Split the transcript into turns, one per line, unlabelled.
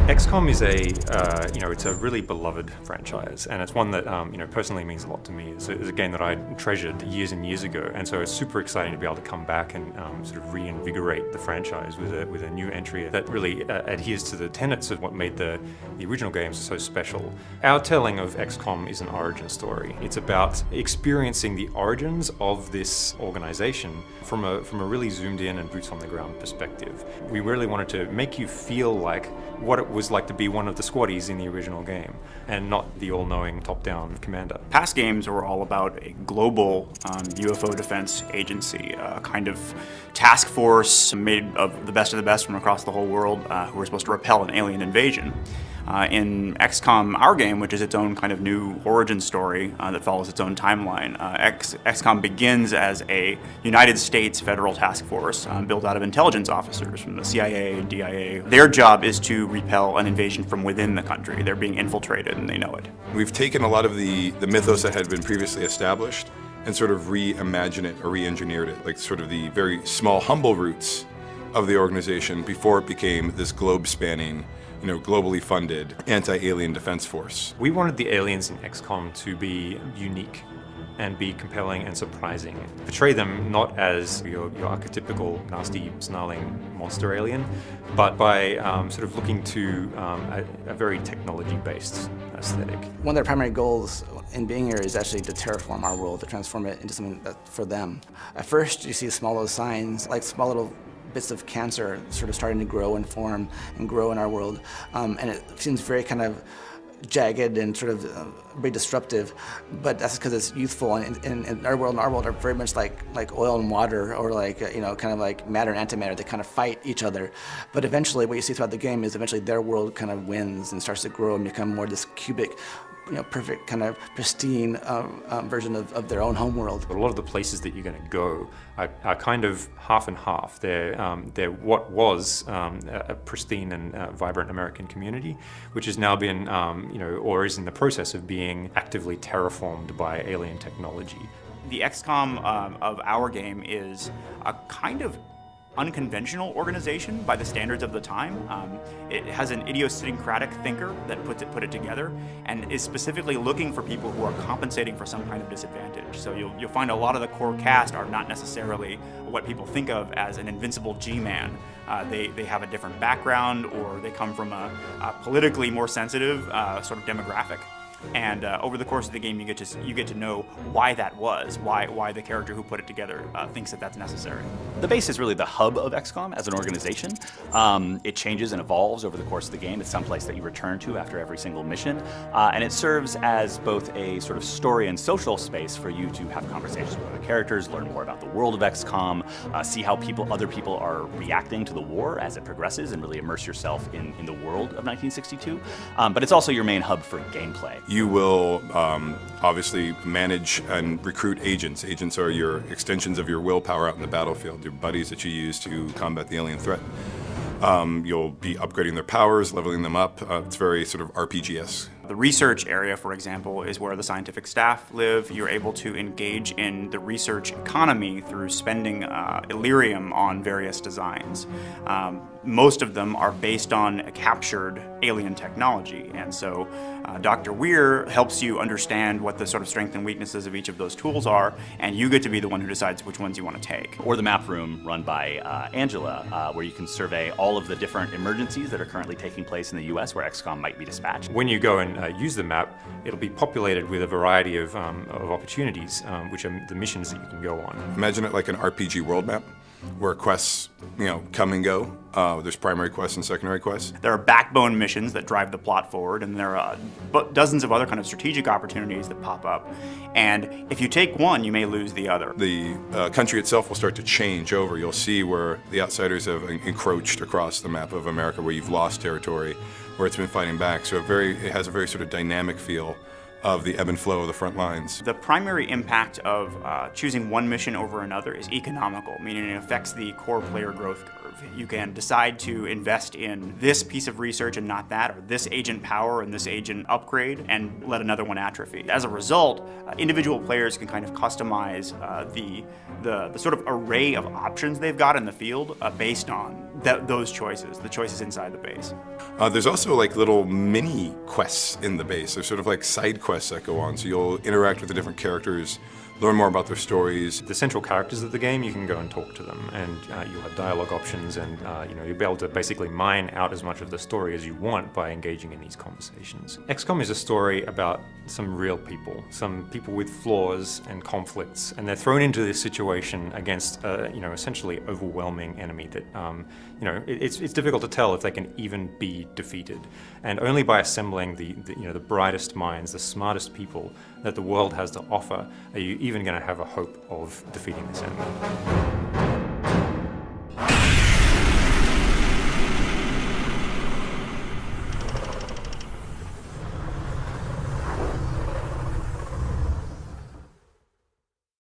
XCOM is it's a really beloved franchise, and it's one that, personally means a lot to me. It's a game that I treasured years and years ago, and so it's super exciting to be able to come back and sort of reinvigorate the franchise with a new entry that really adheres to the tenets of what made the original games so special. Our telling of XCOM is an origin story. It's about experiencing the origins of this organization from a really zoomed in and boots on the ground perspective. We really wanted to make you feel like what it was like to be one of the squaddies in the original game, and not the all-knowing top-down commander.
Past games were all about a global UFO defense agency, a kind of task force made of the best from across the whole world who were supposed to repel an alien invasion. In XCOM, our game, which is its own kind of new origin story that follows its own timeline, XCOM begins as a United States federal task force built out of intelligence officers from the CIA and DIA. Their job is to repel an invasion from within the country. They're being infiltrated and they know it.
We've taken a lot of the mythos that had been previously established and sort of reimagined it or re-engineered it, like sort of the very small, humble roots of the organization before it became this globe-spanning, globally funded anti-alien defense force.
We wanted the aliens in XCOM to be unique and be compelling and surprising. Portray them not as your archetypical nasty, snarling monster alien, but by sort of looking to a very technology-based aesthetic.
One of their primary goals in being here is actually to terraform our world, to transform it into something that's for them. At first, you see small little signs, like small little bits of cancer sort of starting to grow and form and grow in our world. And it seems very kind of jagged and sort of very disruptive, but that's because it's youthful, and our world are very much like oil and water, or like, kind of like matter and antimatter. They kind of fight each other. But eventually what you see throughout the game is eventually their world kind of wins and starts to grow and become more this cubic, perfect kind of pristine version of their own home world.
But a lot of the places that you're going to go are kind of half and half. They're what was a pristine and vibrant American community, which has now been, or is in the process of being actively terraformed by alien technology.
The XCOM of our game is a kind of unconventional organization by the standards of the time. It has an idiosyncratic thinker that put it together, and is specifically looking for people who are compensating for some kind of disadvantage. So you'll find a lot of the core cast are not necessarily what people think of as an invincible G-man. They have a different background, or they come from a politically more sensitive sort of demographic. And over the course of the game, you get to know why that was, why the character who put it together thinks that that's necessary.
The base is really the hub of XCOM as an organization. It changes and evolves over the course of the game. It's someplace that you return to after every single mission, and it serves as both a sort of story and social space for you to have conversations with other characters, learn more about the world of XCOM, see how other people are reacting to the war as it progresses, and really immerse yourself in the world of 1962. But it's also your main hub for gameplay.
You will obviously manage and recruit agents. Agents are your extensions of your willpower out in the battlefield, your buddies that you use to combat the alien threat. You'll be upgrading their powers, leveling them up. It's very sort of RPG-esque.
The research area, for example, is where the scientific staff live. You're able to engage in the research economy through spending Illyrium on various designs. Most of them are based on captured alien technology, and so Dr. Weir helps you understand what the sort of strengths and weaknesses of each of those tools are, and you get to be the one who decides which ones you want to take.
Or the map room run by Angela, where you can survey all of the different emergencies that are currently taking place in the US where XCOM might be dispatched.
When you go and use the map, it'll be populated with a variety of opportunities, which are the missions that you can go on.
Imagine it like an RPG world map, where quests, come and go. There's primary quests and secondary quests.
There are backbone missions that drive the plot forward, and there are dozens of other kind of strategic opportunities that pop up. And if you take one, you may lose the other.
The country itself will start to change over. You'll see where the outsiders have encroached across the map of America, where you've lost territory, where it's been fighting back. So it has a very sort of dynamic feel of the ebb and flow of the front lines.
The primary impact of choosing one mission over another is economical, meaning it affects the core player growth curve. You can decide to invest in this piece of research and not that, or this agent power and this agent upgrade, and let another one atrophy. As a result, individual players can kind of customize the sort of array of options they've got in the field based on those choices, the choices inside the base.
There's also like little mini quests in the base. There's sort of like side quests that go on. So you'll interact with the different characters, learn more about their stories.
The central characters of the game, you can go and talk to them, and you'll have dialogue options, and you'll be able to basically mine out as much of the story as you want by engaging in these conversations. XCOM is a story about some real people, some people with flaws and conflicts, and they're thrown into this situation against essentially overwhelming enemy that it's difficult to tell if they can even be defeated. And only by assembling the brightest minds, the smartest people that the world has to offer, are you even going to have a hope of defeating this enemy.